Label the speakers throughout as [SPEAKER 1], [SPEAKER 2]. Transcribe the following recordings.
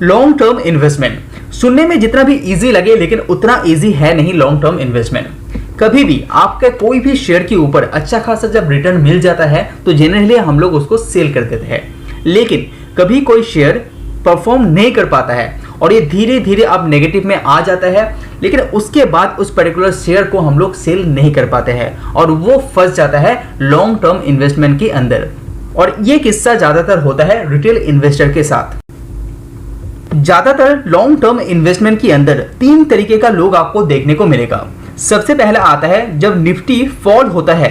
[SPEAKER 1] Long term investment सुनने में जितना भी इजी लगे लेकिन उतना इजी है नहीं लॉन्ग टर्म इन्वेस्टमेंट। कभी भी आपका कोई भी शेयर के ऊपर अच्छा खासा जब रिटर्न मिल जाता है तो जनरली हम लोग उसको सेल कर देते हैं, लेकिन कभी कोई शेयर परफॉर्म नहीं कर पाता है और ये धीरे धीरे अब नेगेटिव में आ जाता है, लेकिन उसके बाद उस पर्टिकुलर शेयर को हम लोग सेल नहीं कर पाते हैं और वो फंस जाता है लॉन्ग टर्म इन्वेस्टमेंट के अंदर। और ये किस्सा ज्यादातर होता है रिटेल इन्वेस्टर के साथ। ज्यादातर लॉन्ग टर्म इन्वेस्टमेंट के अंदर तीन तरीके का लोग आपको देखने को मिलेगा। सबसे पहले आता है जब निफ्टी फॉल होता है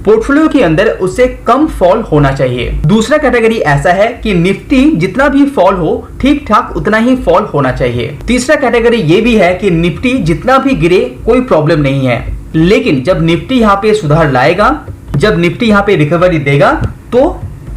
[SPEAKER 1] पोर्टफोलियो के अंदर उससे कम फॉल होना चाहिए। दूसरा कैटेगरी ऐसा है कि निफ्टी जितना भी फॉल हो ठीक ठाक उतना ही फॉल होना चाहिए। तीसरा कैटेगरी ये भी है कि निफ्टी जितना भी गिरे कोई प्रॉब्लम नहीं है, लेकिन जब निफ्टी यहाँ पे सुधार लाएगा, जब निफ्टी यहाँ पे रिकवरी देगा तो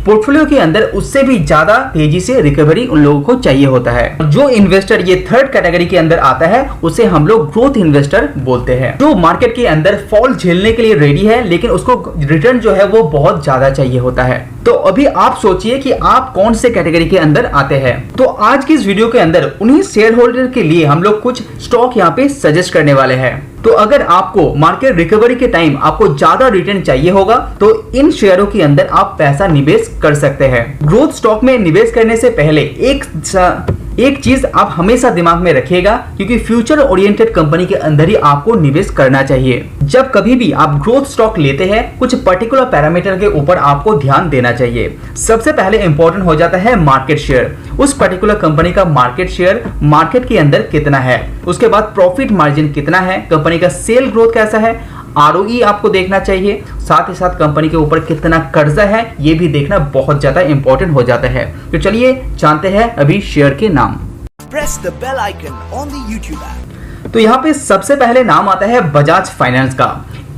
[SPEAKER 1] पोर्टफोलियो के अंदर उससे भी ज्यादा तेजी से रिकवरी उन लोगों को चाहिए होता है। जो इन्वेस्टर ये थर्ड कैटेगरी के अंदर आता है उसे हम लोग ग्रोथ इन्वेस्टर बोलते हैं, जो मार्केट के अंदर फॉल झेलने के लिए रेडी है लेकिन उसको रिटर्न जो है वो बहुत ज्यादा चाहिए होता है। तो अभी आप सोचिए कि आप कौन से कैटेगरी के अंदर आते हैं। तो आज की इस वीडियो के अंदर उन्हीं शेयर होल्डर के लिए हम लोग कुछ स्टॉक यहाँ पे सजेस्ट करने वाले हैं। तो अगर आपको मार्केट रिकवरी के टाइम आपको ज्यादा रिटर्न चाहिए होगा तो इन शेयरों के अंदर आप पैसा निवेश कर सकते हैं। ग्रोथ स्टॉक में निवेश करने से पहले एक चीज आप हमेशा दिमाग में रखिएगा, क्योंकि फ्यूचर ओरिएंटेड कंपनी के अंदर ही आपको निवेश करना चाहिए। जब कभी भी आप ग्रोथ स्टॉक लेते हैं कुछ पर्टिकुलर पैरामीटर के ऊपर आपको ध्यान देना चाहिए। सबसे पहले इंपॉर्टेंट हो जाता है मार्केट शेयर। उस पर्टिकुलर कंपनी का मार्केट शेयर मार्केट के अंदर कितना है, उसके बाद प्रॉफिट मार्जिन कितना है, कंपनी का सेल ग्रोथ कैसा है, ROE आपको देखना चाहिए, साथ ही साथ कंपनी के ऊपर कितना कर्जा है ये भी देखना बहुत ज्यादा इंपॉर्टेंट हो जाता है। तो चलिए जानते हैं अभी शेयर के नाम।
[SPEAKER 2] Press the bell icon on the YouTube app.
[SPEAKER 1] तो यहाँ पे सबसे पहले नाम आता है बजाज फाइनेंस का।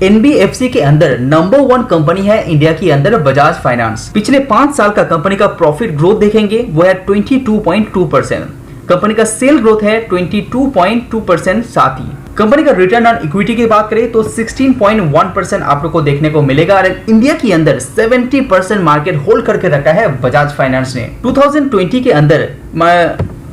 [SPEAKER 1] NBFC के अंदर नंबर 1 कंपनी है इंडिया के अंदर बजाज फाइनेंस। पिछले 5 साल का कंपनी का प्रॉफिट ग्रोथ देखेंगे वो है 22.2%। कंपनी का सेल ग्रोथ है 22.2%। साथ ही कंपनी का रिटर्न ऑन इक्विटी की बात करें तो 16.1% आप लोग को देखने को मिलेगा। और इंडिया के अंदर 70% मार्केट होल्ड करके रखा है बजाज फाइनेंस ने। 2020 के अंदर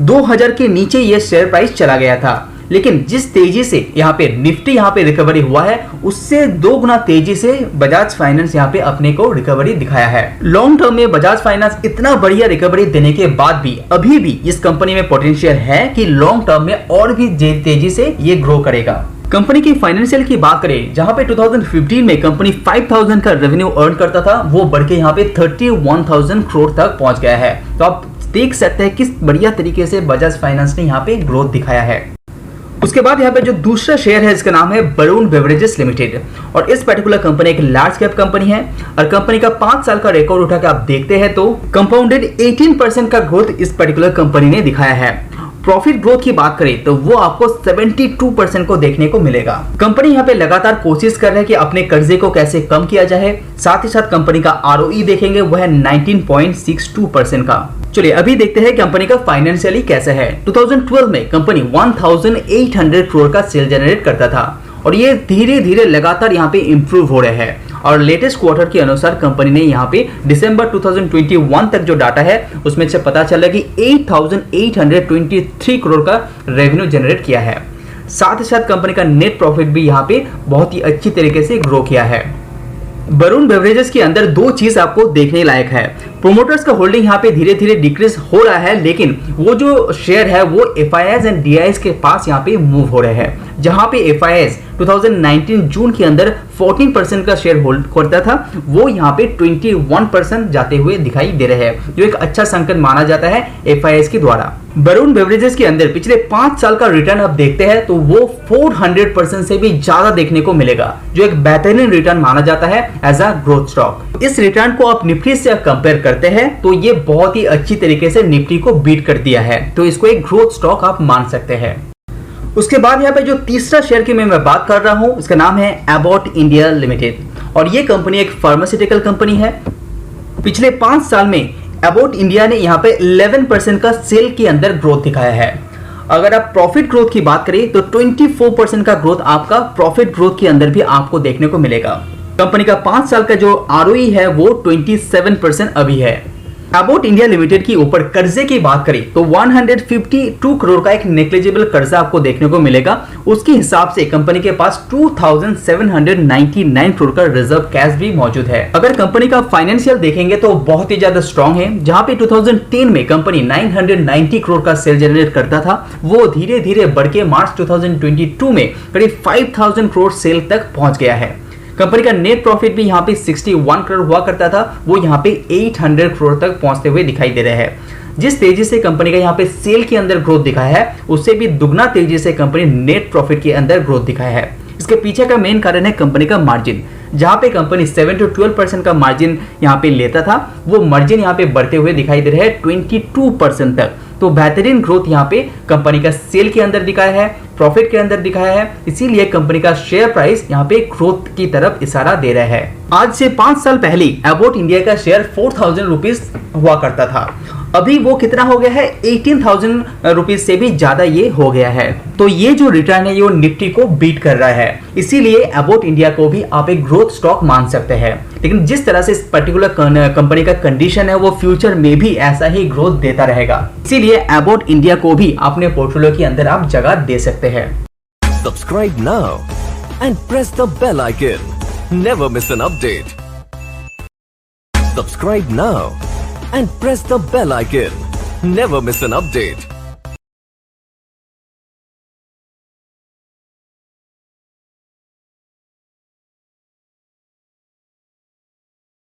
[SPEAKER 1] 2000 के नीचे ये शेयर प्राइस चला गया था, लेकिन जिस तेजी से यहाँ पे निफ्टी यहाँ पे रिकवरी हुआ है उससे 2 गुना तेजी से बजाज फाइनेंस यहाँ पे अपने को रिकवरी दिखाया है। लॉन्ग टर्म में बजाज फाइनेंस इतना बढ़िया रिकवरी देने के बाद भी अभी भी इस कंपनी में पोटेंशियल है कि लॉन्ग टर्म में और भी तेजी से ये ग्रो करेगा। कंपनी की फाइनेंशियल की बात करें, जहां पे 2015 में कंपनी 5000 का रेवेन्यू अर्न करता था वो बढ़ के यहाँ पे 31,000 करोड़ तक पहुंच गया है। तो आप देख सकते हैं किस बढ़िया तरीके से बजाज फाइनेंस ने यहाँ पे ग्रोथ दिखाया है। उसके बाद यहाँ पे जो दूसरा शेयर है इसका नाम है वरुण बेवरेजेस लिमिटेड, और इस पर्टिकुलर कंपनी एक लार्ज कैप कंपनी है और कंपनी का 5 साल का रिकॉर्ड उठा के आप देखते हैं तो कंपाउंडेड 18% का ग्रोथ इस पर्टिकुलर कंपनी ने दिखाया है। प्रॉफिट ग्रोथ की बात करें तो वो आपको 72% को देखने को मिलेगा। कंपनी यहाँ पे लगातार कोशिश कर रही है कि अपने कर्जे को कैसे कम किया जाए। साथ ही साथ कंपनी का ROE देखेंगे वो है 19.62% का। चलिए अभी देखते हैं कंपनी का फाइनेंशियली कैसा है। 2012 में कंपनी 1800 करोड़ का सेल जनरेट करता था और ये धीरे धीरे लगातार यहाँ पे इंप्रूव हो रहे हैं। और लेटेस्ट क्वार्टर के अनुसार कंपनी ने यहाँ पे दिसंबर 2021 तक जो डाटा है उसमें से पता चला कि 8823 करोड़ का रेवेन्यू जनरेट किया है। साथ ही साथ कंपनी का नेट प्रॉफिट भी यहाँ पे बहुत ही अच्छी तरीके से ग्रो किया है। वरुण बेवरेजेस के अंदर 2 चीज आपको देखने लायक है। प्रोमोटर्स का होल्डिंग यहाँ पे धीरे धीरे डिक्रीज हो रहा है, लेकिन वो जो शेयर है वो FIIs एंड DIIs के पास यहाँ पे मूव हो रहे हैं। जहां पे FIIs 2019 जून के अंदर 14% का शेयर होल्ड करता था वो यहाँ पे 21% जाते हुए दिखाई दे रहे हैं, जो एक अच्छा संकेत माना जाता है FIIs के द्वारा। वरुण बेवरेजेस के अंदर पिछले 5 साल का रिटर्न आप देखते हैं तो वो 400% से भी ज्यादा देखने को मिलेगा, जो एक बेहतरीन रिटर्न माना जाता है एज अ ग्रोथ स्टॉक। इस रिटर्न को आप निफ्टी से कंपेयर करते हैं तो ये बहुत ही अच्छी तरीके से निफ्टी को बीट कर दिया है, तो इसको एक ग्रोथ स्टॉक आप मान सकते हैं। उसके बाद यहाँ पे जो तीसरा शेयर की मैं बात कर रहा हूँ उसका नाम है एबॉट इंडिया लिमिटेड, और ये कंपनी एक फार्मास्यूटिकल कंपनी है। पिछले 5 साल में एबॉट इंडिया ने यहाँ पे 11% का सेल के अंदर ग्रोथ दिखाया है। अगर आप प्रॉफिट ग्रोथ की बात करें तो 24% का ग्रोथ आपका प्रॉफिट ग्रोथ के अंदर भी आपको देखने को मिलेगा। कंपनी का 5 साल का जो ROE है वो 27% अभी है। अबाउट इंडिया लिमिटेड की ऊपर कर्जे की बात करें तो 152 करोड़ का एक नेग्लिजिबल कर्जा आपको देखने को मिलेगा। उसके हिसाब से कंपनी के पास 2799 करोड़ का रिजर्व कैश भी मौजूद है। अगर कंपनी का फाइनेंशियल देखेंगे तो बहुत ही ज्यादा स्ट्रॉन्ग है। जहां पे 2010 में कंपनी 990 करोड़ का सेल जनरेट करता था, वो धीरे धीरे बढ़ के मार्च 2022 में करीब 5000 करोड़ सेल तक पहुंच गया है। कंपनी का नेट प्रॉफिट भी यहाँ पे 61 करोड़ हुआ करता था, वो यहाँ पे 800 करोड़ तक पहुंचते हुए दिखाई दे रहे हैं। जिस तेजी से कंपनी का यहाँ पे सेल के अंदर ग्रोथ दिखाया है, उससे भी दुगना तेजी से कंपनी नेट प्रॉफिट के अंदर ग्रोथ दिखाया है। इसके पीछे का मेन कारण है कंपनी का मार्जिन। जहां पे कंपनी 7 to 12% का मार्जिन यहाँ पे लेता था, वो मार्जिन यहाँ पे बढ़ते हुए दिखाई दे रहे हैं 22% तक। तो बेहतरीन ग्रोथ यहाँ पे कंपनी का सेल के अंदर दिखाया है, प्रॉफिट के अंदर दिखाया है, इसीलिए कंपनी का शेयर प्राइस यहाँ पे ग्रोथ की तरफ इशारा दे रहा है। आज से 5 साल पहले अबाउट इंडिया का शेयर 4000 रुपीज हुआ करता था, अभी वो कितना हो गया है 18,000 रुपीज से भी ज्यादा ये हो गया है। तो ये जो रिटर्न है ये निफ्टी को बीट कर रहा है, इसीलिए अबाउट इंडिया को भी आप एक ग्रोथ स्टॉक मान सकते हैं। लेकिन जिस तरह से इस पर्टिकुलर कंपनी का कंडीशन है, वो फ्यूचर में भी ऐसा ही ग्रोथ देता रहेगा, इसीलिए अबाउट इंडिया को भी अपने पोर्टफोलियो के अंदर आप जगह दे सकते हैं।
[SPEAKER 3] Subscribe now and press the bell icon. Never miss an update. Subscribe now and press the bell icon. Never miss an update.